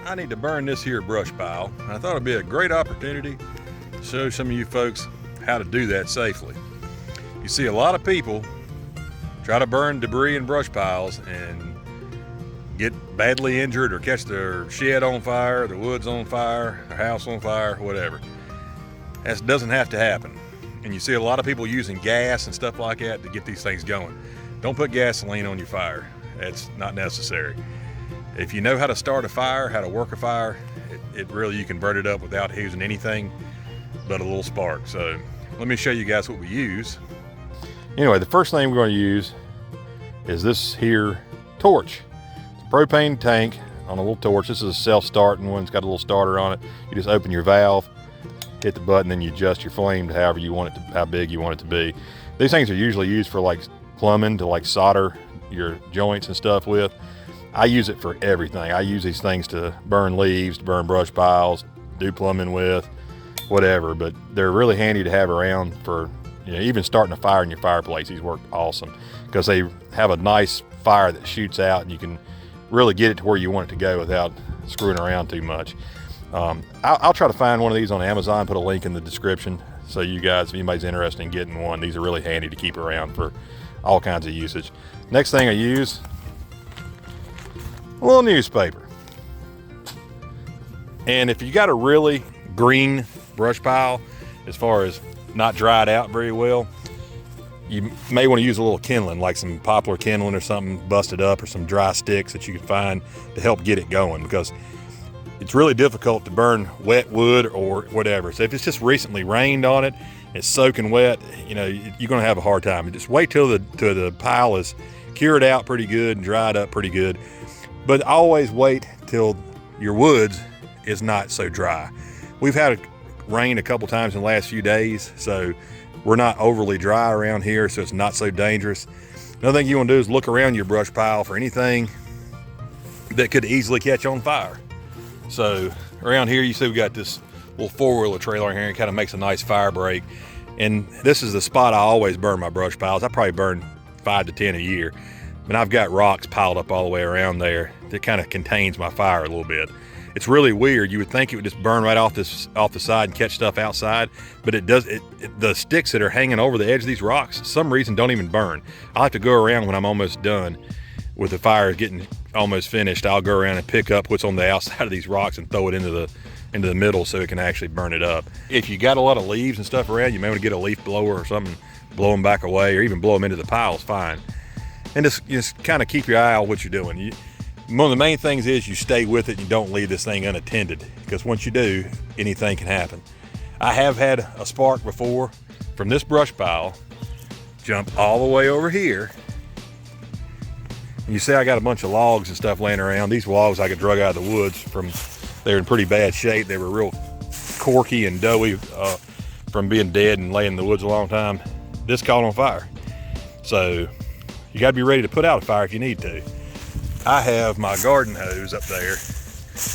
I need to burn this here brush pile. I thought it'd be a great opportunity to show some of you folks how to do that safely. You see a lot of people try to burn debris in brush piles and get badly injured or catch their shed on fire, their woods on fire, their house on fire, whatever. That doesn't have to happen. And you see a lot of people using gas and stuff like that to get these things going. Don't put gasoline on your fire. That's not necessary. If you know how to start a fire, how to work a fire, it really, you can burn it up without using anything but a little spark. So let me show you guys what we use. Anyway, the first thing we're going to use is this here torch. It's a propane tank on a little torch. This is a self-starting one. It's got a little starter on it. You just open your valve, hit the button, then you adjust your flame to however you want it to, how big you want it to be. These things are usually used for like plumbing, to like solder your joints and stuff with. I use it for everything. I use these things to burn leaves, to burn brush piles, do plumbing with, whatever. But they're really handy to have around for, you know, even starting a fire in your fireplace. These work awesome because they have a nice fire that shoots out, and you can really get it to where you want it to go without screwing around too much. I'll try to find one of these on Amazon, put a link in the description, so you guys, if anybody's interested in getting one, these are really handy to keep around for all kinds of usage. Next thing I use, a little newspaper. And if you got a really green brush pile, as far as not dried out very well, you may want to use a little kindling, like some poplar kindling or something busted up, or some dry sticks that you can find to help get it going, because it's really difficult to burn wet wood or whatever. So if it's just recently rained on it, it's soaking wet, you know, you're going to have a hard time. Just wait till the pile is cured out pretty good and dried up pretty good. But always wait till your woods is not so dry. We've had rain a couple times in the last few days, so we're not overly dry around here, so it's not so dangerous. Another thing you want to do is look around your brush pile for anything that could easily catch on fire. So around here, you see we got this little four-wheeler trailer in here, and it kind of makes a nice fire break. And this is the spot I always burn my brush piles. I probably burn 5 to 10 a year. And I've got rocks piled up all the way around there that kind of contains my fire a little bit. It's really weird. You would think it would just burn right off the side and catch stuff outside, but it does. The sticks that are hanging over the edge of these rocks, for some reason, don't even burn. I'll have to go around when I'm almost done with the fire getting almost finished. I'll go around and pick up what's on the outside of these rocks and throw it into the middle so it can actually burn it up. If you got a lot of leaves and stuff around, you may want to get a leaf blower or something, blow them back away, or even blow them into the pile is fine. And just kind of keep your eye on what you're doing. One of the main things is you stay with it and you don't leave this thing unattended, because once you do, anything can happen. I have had a spark before from this brush pile jump all the way over here. And you see I got a bunch of logs and stuff laying around. These logs I could drug out of the woods they're in pretty bad shape. They were real corky and doughy from being dead and laying in the woods a long time. This caught on fire. So you got to be ready to put out a fire if you need to. I have my garden hose up there.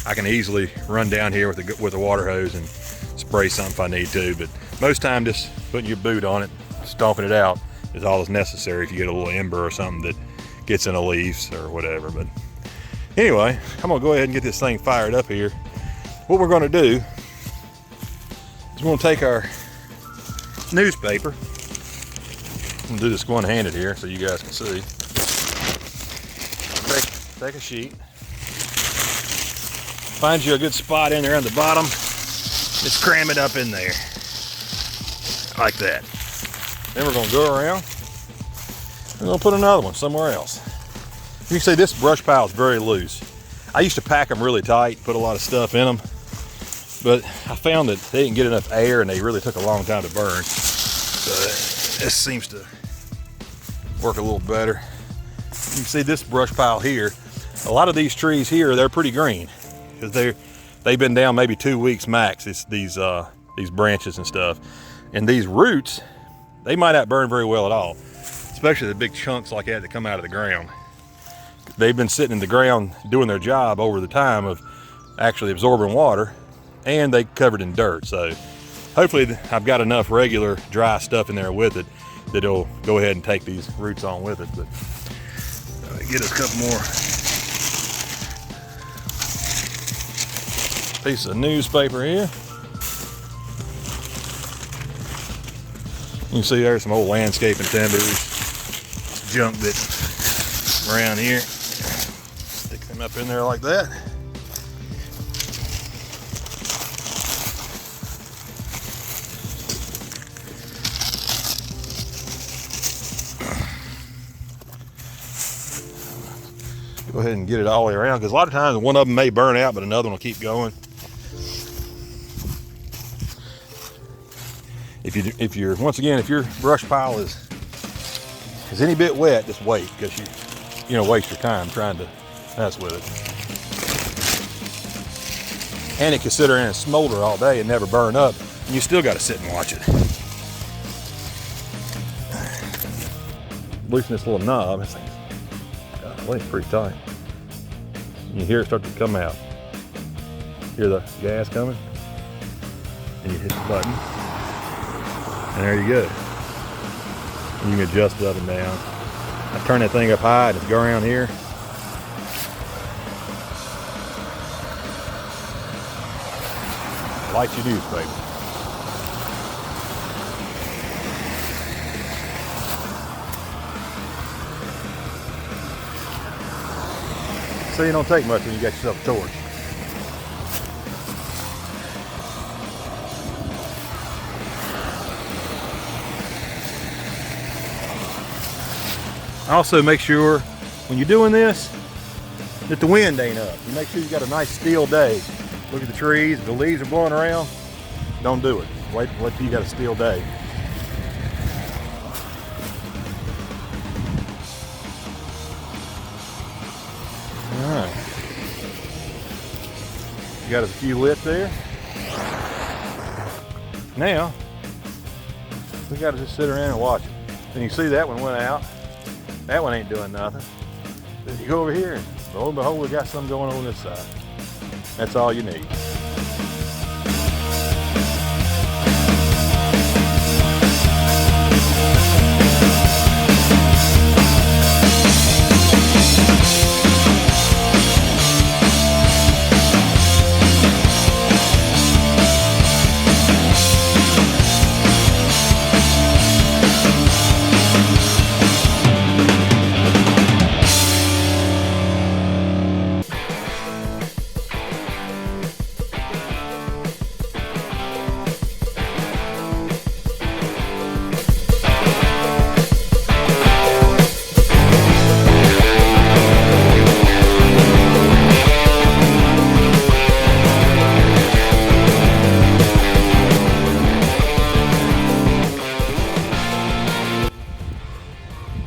I can easily run down here with a water hose and spray something if I need to, but most time just putting your boot on it, stomping it out is all that's necessary if you get a little ember or something that gets in the leaves or whatever. But anyway, I'm gonna go ahead and get this thing fired up here. What we're gonna do is we're gonna take our newspaper. I'm gonna do this one-handed here so you guys can see. Take a sheet. Find you a good spot in there on the bottom. Just cram it up in there. Like that. Then we're gonna go around. We're gonna put another one somewhere else. You can see this brush pile is very loose. I used to pack them really tight, put a lot of stuff in them, but I found that they didn't get enough air and they really took a long time to burn. So this seems to work a little better. You can see this brush pile here. A lot of these trees here, they're pretty green because they've been down maybe 2 weeks max. These branches and stuff, and these roots, they might not burn very well at all, especially the big chunks like that come out of the ground. They've been sitting in the ground doing their job over the time of actually absorbing water, and they covered in dirt. So hopefully I've got enough regular dry stuff in there with it that it'll go ahead and take these roots on with it. But get a couple more Piece of newspaper here. You can see there's some old landscaping timbers, junk that's around here. Stick them up in there like that. Go ahead and get it all the way around, because a lot of times one of them may burn out, but another one will keep going. If you're once again, if your brush pile is any bit wet, just wait, because you know, waste your time trying to mess with it. And it can sit there and smolder all day and never burn up, and you still got to sit and watch it. Loosen this little knob. It's like, golly, it's pretty tight. You hear it start to come out. Hear the gas coming, and you hit the button. And there you go. You can adjust it up and down. I turn that thing up high and just go around here. Like you do, baby. So you don't take much when you got yourself a torch. Also, make sure when you're doing this that the wind ain't up. You make sure you got a nice still day. Look at the trees. If the leaves are blowing around, don't do it. Wait till you got a still day. All right. You got a few lit there. Now, we got to just sit around and watch it. And you see that one went out. That one ain't doing nothing. Then you go over here and lo and behold, we got something going on this side. That's all you need.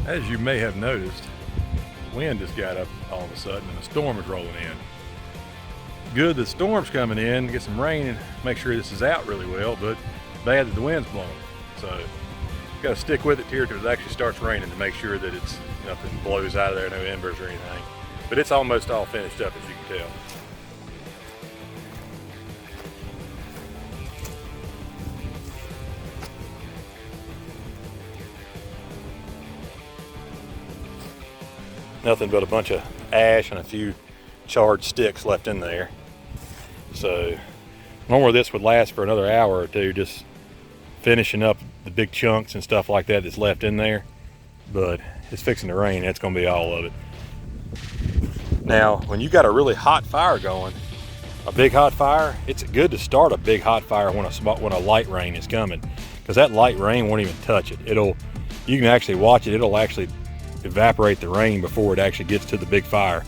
As you may have noticed, the wind just got up all of a sudden and a storm is rolling in. Good that the storm's coming in, get some rain and make sure this is out really well, but bad that the wind's blowing. So got to stick with it here till it actually starts raining to make sure that it's nothing blows out of there, no embers or anything. But it's almost all finished up, as you can tell. Nothing but a bunch of ash and a few charred sticks left in there. So normally this would last for another hour or two, just finishing up the big chunks and stuff like that that's left in there. But it's fixing to rain, that's gonna be all of it. Now, when you got a really hot fire going, a big hot fire, it's good to start a big hot fire when a light rain is coming, because that light rain won't even touch it. You can actually watch it, it'll actually evaporate the rain before it actually gets to the big fire.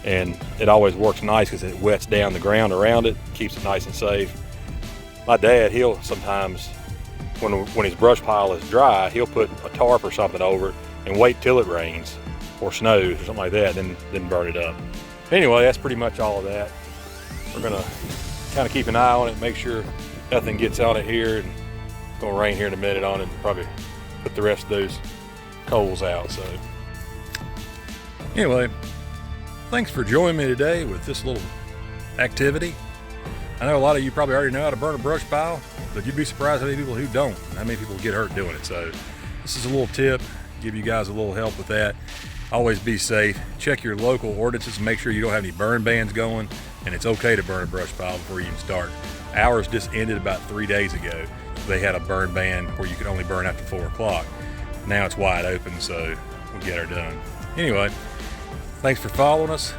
And it always works nice because it wets down the ground around it, keeps it nice and safe. My dad, he'll sometimes, when his brush pile is dry, he'll put a tarp or something over it and wait till it rains or snows or something like that, then burn it up. Anyway, that's pretty much all of that. We're gonna kind of keep an eye on it, make sure nothing gets on it here, and it's gonna rain here in a minute on it, and probably put the rest of those coals out. So anyway, thanks for joining me today with this little activity. I know a lot of you probably already know how to burn a brush pile, but you'd be surprised how many people who don't, and how many people get hurt doing it. So this is a little tip, give you guys a little help with that. Always be safe. Check your local ordinances and make sure you don't have any burn bans going, and it's okay to burn a brush pile before you even start. Ours just ended about 3 days ago. They had a burn ban where you could only burn after 4 o'clock. Now it's wide open, so we'll get her done. Anyway, thanks for following us.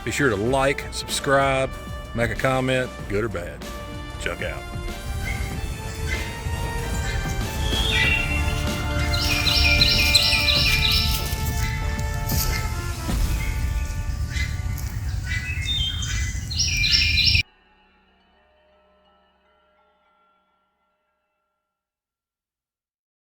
Be sure to like, subscribe, make a comment, good or bad. Chuck out.